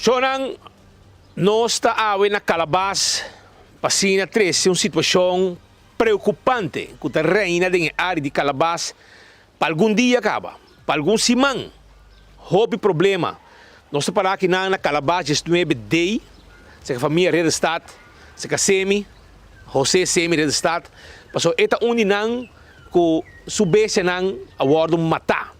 Sonang, nós está na Calabas, Pasina 3, uma situação preocupante que reina na área de Calabas. Para algum dia acaba, para algum semana, houve problema. Nós estamos aqui na Calabas, just 9 day, se a família Rede Estado, se a Semi, José Semi Rede Estado, passou esta uninang que subesse nang award matar.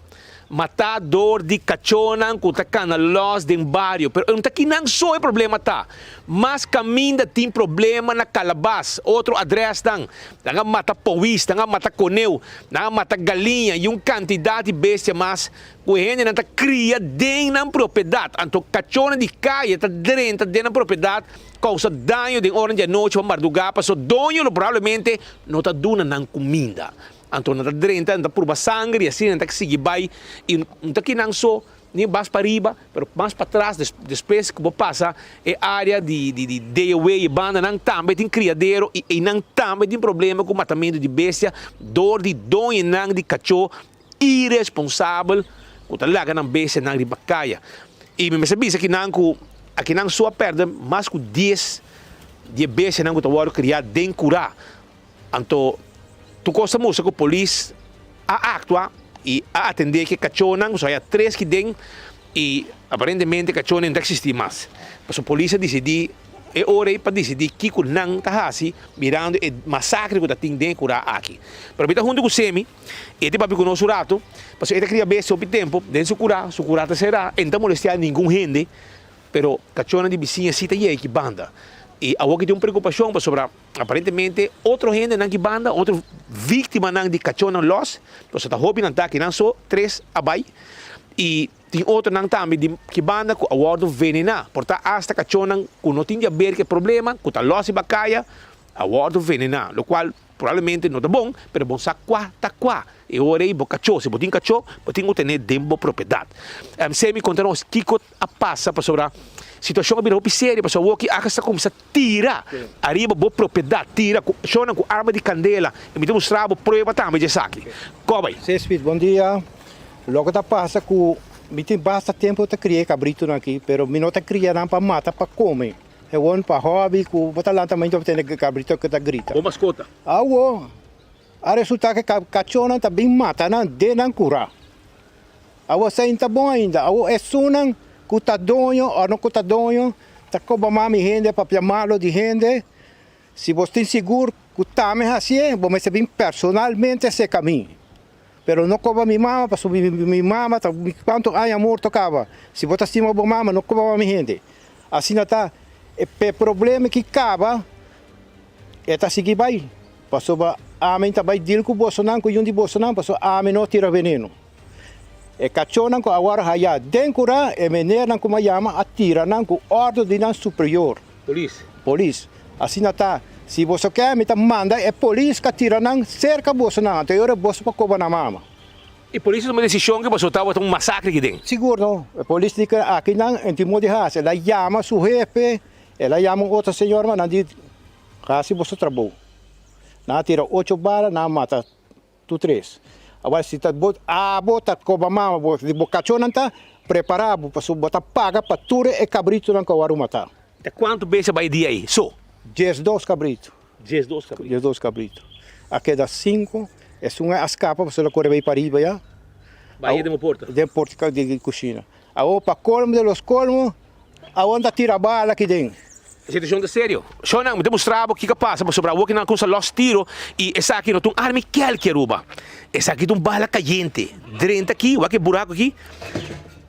Matador de cachonan que está na los de barrio. Pero não está aqui não só é problema tá. Mas caminho tem problema na Calabas. Outro adres tang. Nanga mata powis, nanga mata coneu, nanga mata galinha e quantidade de bestia mas o gente não está cria dentro da propriedade. Então cachona de caia está dentro da propriedade causa dano de hora de noite para madrugar. Passou dono provavelmente não está dando na comida. Então, não está dentro, não está por sangue, e assim, não está que seguir vai, e não está aqui não só, nem mais para riba, mas mais para trás, depois que passa, é área de DOE e banda, não também tem criadeiro, e não também tem problema com matamento de bestia, dor de dono não de cachorro, irresponsável, que está lá na bestia, não de bacaia. E me percebi que aqui não só perde mais que 10 de bestia, não que está criar dentro curar. Então, tu gosta muito que a polícia a actuar e a atender que cachonan, só há 3 que tem e aparentemente cachonan não existe mais. Mas a polícia decidiu, é hora para decidir que não está assim, mirando o massacre que tem dentro curar aqui. Para mim, junto com o SEMI, ele para conosco o rato, porque ele queria ver sobre o tempo, dentro do curar será, não molestar ninguém gente, pero cachonan de vizinha cita e que banda. E agora tem uma preocupação sobre, aparentemente, outra gente não que banda, outra vítima não de cachorro los, então está roubando que não só 3 abai, e tem outro não também de que banda que agora venena, portanto, hasta cachorro que não tem a ver que problema, que está los e bacaia, agora venena, o qual provavelmente não é bom, mas é bom sa qua, tá qua, e ora aí, cachorro, se botin cachorro, botin o ter dentro da propriedade. Semi conta-nos que a passa para sobre situação que é séria, pessoal, o que está começando a tirar, arriba boa propriedade, tira, chona com arma de candela, e me demonstrava prova também de saque. Como é? Cespit, bom dia. Logo tá passa que me tem bastante tempo para criar cabrito aqui, pero me não tá criando para matar, para comer. É bom para hobby, que botar lá também para ter cabrito que está grita. Boa mascota. Ah, o. A resulta que cachorro também mata, não de não curar. Ah, você ainda bom ainda. Ah, é sunan cutadonho ou não cutadonho, tá como mami gente para chamá-lo de gente. Se você tem seguro que tá me assim, vou me saber personalmente esse caminho. Pero não como minha mama, para subir minha mama, quanto há morto acaba. Se você estima a mama, não como a minha gente. Assim não tá. O problema que acaba é tá seguir vai. Passou a mim também dir com o Bolsonaro, com o de Bolsonaro, passou a mim não tira veneno. E cachonan ko agora haya dencura e menena como chama atira nan com ordem de nan superior. Polícia. Assim tá. Se você quer me manda é polícia que atira nan cerca Bolsonaro. Então eu vou para cobrar na mama. E polícia uma decisão que você estava um massacre aqui dentro. Seguro não. A polícia diz aqui nan entimo de raça. Ela chama seu jefe, ela chama outra senhora, mas não diz raça você trabalhou. Não tira 8 balas, não mata tu 3. Agora, se está bota como a mama, de bocachão não está preparado para botar paga para tudo e cabrito não que matar. De quanto beijo vai dia aí? Só? 12 cabritos. 12 cabritos. 12 cabritos. Aqui dá 5, é uma escapa, você não corre bem para riba já. Bahia de uma porta? De porta de cozinha. Agora, para colmo de los colmos, aonde tira bala aqui dentro. Situação de sério. Só não me demonstrava o que passa, mas sobre a que não consegue los tiro e essa aqui não tem arma que ruba. Essa aqui tem bala caliente. Dentro aqui, olha que buraco aqui.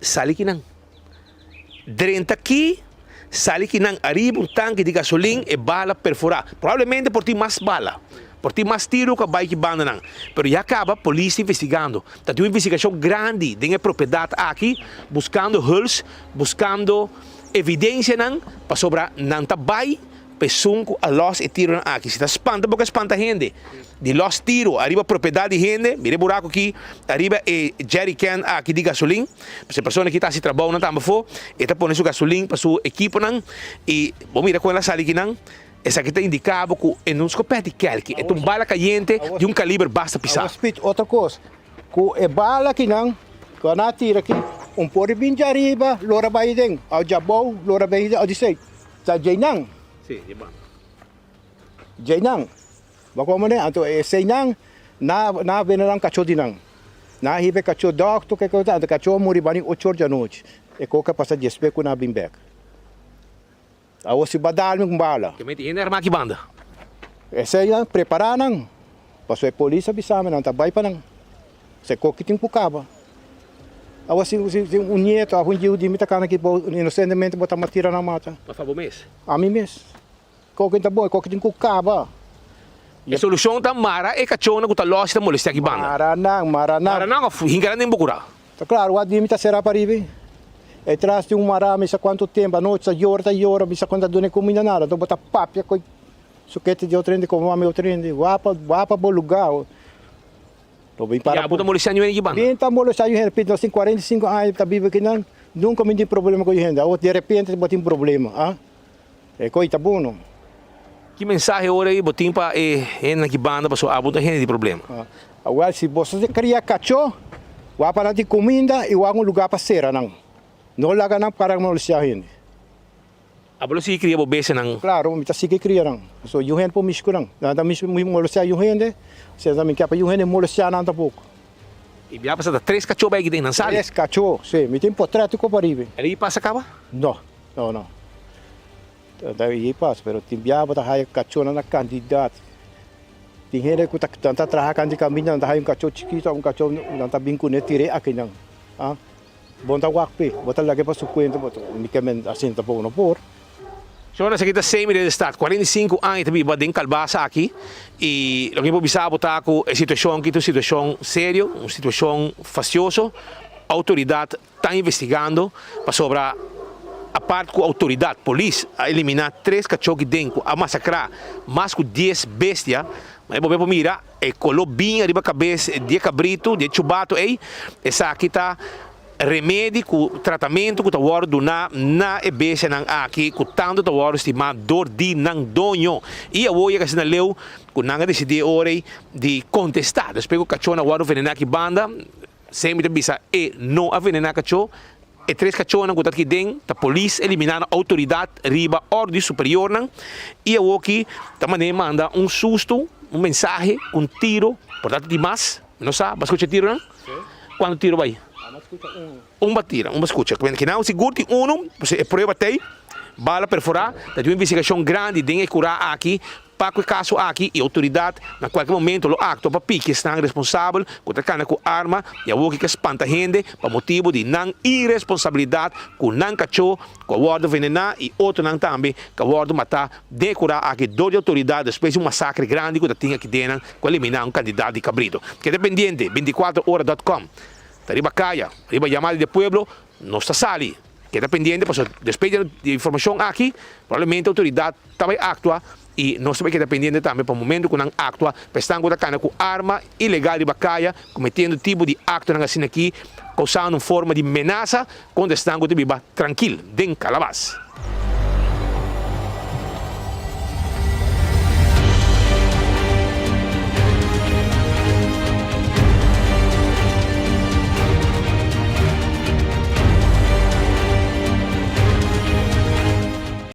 Sale aqui não. Dentro aqui, sale aqui não. Arriba tanque de gasolina e bala perforada. Provavelmente por ter mais bala. Por ter mais tiro que vai que banda não. Mas já acaba a polícia investigando. Está uma investigação grande dentro da propriedade aqui, buscando hulls, buscando evidência não, para sobrar não tá vai, pesunco a los e tiro aqui. Se está espanta, porque espanta gente. De los tiro, arriba propriedade de gente, mire buraco aqui, arriba e jerry can aqui de gasolina. Se a pessoa que está se trabalhando não está for, está pondo sua gasolina para seu equipo não, e vamos mirar com ela sali aqui não. Essa aqui está indicado que é um escopete que é um bala caliente de um calibre basta pisar. Outra coisa, com a bala aqui não, quando a tira aqui, por bin de arriba, lora vai deng, ao jabou, lora vai ao disei. Sa jainang, Sim, di ba? jainang. Bako mo ne, anto seinang na venerang kacho dinang. Na hibe kacho doctor que coisa, anto kacho muri bani 8 horas da noite. E coca passa 10 pe na bimbek. Awo si badal ng bala. Que mete ainda arma aqui banda. Essa aí preparar nang. Passou a polícia bisama nang tabay pa nang. Se coquiting pukaba. Awa si nieto, a hundiu di mita kana ki inocentemente bota matira na mata. Mas faz bom mês. A mim mes. Coquiting tá bom, coquiting pukaba. A solução tá mara e cachona que tá lost tá molesta aqui banda. Maranang. Mara não, hingaran nem bukura. Tá claro, o di mita será para ribe. E tras de marami sa quanto tempo, a noite sa yora, bisa quando done comida nada, então bota papia coi suquete de outro como meu trem, wapa bom lugar. Tô bem para. Já puta molesta nenhum aqui banda. Bem tá molo sa eu repito, assim 45 anos tá vivo aqui não, nunca me tem problema com gente, ou de repente bota um problema, ah? É coi tá bom não. Que mensagem ora aí botim para aqui banda para sua abuta gente de problema. Agora se você cria cachorro, wapa na de comida e um lugar para ser não. Não laga não para molestar gente. Abalo si cria bobesa nang Claro, mita sige kriya nang. So yuhen po misko nang. Nada mismo molestia yuhen de. Se também que para yuhen molestia nang tapok. e já passa da 3 cachorro aí que tem na sala. Es cacho, sí, me tem portrato ko paribe. Aí passa acaba. No. Daí passa, pero timbiaba ta hay cacho na candidato. Tem gente que tanta trabalhar de caminho, tá hay um cacho chiquito, um cacho não tá binco ne tire aqui não. Ah. Bom tá wakpe, bota lagi pa su kwento, bota unicamente assim tá bom no por. Senhora, essa aqui está sempre de estado. 45 anos também vai em Calbasa aqui. E o que eu bisa botar com a situação aqui, uma situação séria, uma situação faciosa. A autoridade está investigando para sobre a parte com a autoridade, polícia, a eliminar 3 cachorros dentro, a massacrar mais que 10 bestias. Mas vou mirar, é colou bem arriba a cabeça, de cabrito, de chubato, essa aqui está remédio, com tratamento que está do na ebese nang aqui, com tanto está estimado dor de nang donho. E a oia que se na leu, com nanga decidir hora de contestar. Depois que o cachorro na hora venenar aqui banda, sempre bisa e não a venenar cachorro. E 3 cachorros que aqui dentro, a polícia eliminar a autoridade, riba, ordem superior nang. E a oia também manda susto, mensagem, tiro, portanto de mais, não sabe, mas escuta tiro não? Quando tiro vai? Batira, escuta. Que não seguro que você prova tem, bala perfurar, da uma investigação grande, tem que curar aqui, para que caso aqui e autoridade, na qualquer momento, o acto para pique estão responsável, contra cana com arma, e a boca que espanta gente, para motivo de não irresponsabilidade, com não cachorro, com a guarda venenar e outro não também, que a guarda matar, de curar aqui, dois autoridades, depois de um massacre grande que tinha aqui dentro, com eliminar candidato de cabrito. Que dependente, 24horas.com. Arriba Calla, arriba Llamada de Pueblo, no está sali. Queda pendiente, pues después de información aquí, probablemente la autoridad también actúa y no se ve que pendiente también por el momento que no actúa, pues están con arma ilegal de Bacaya, cometiendo tipo de acto aquí, causando una forma de amenaza, cuando están tranquilo, den Calabás.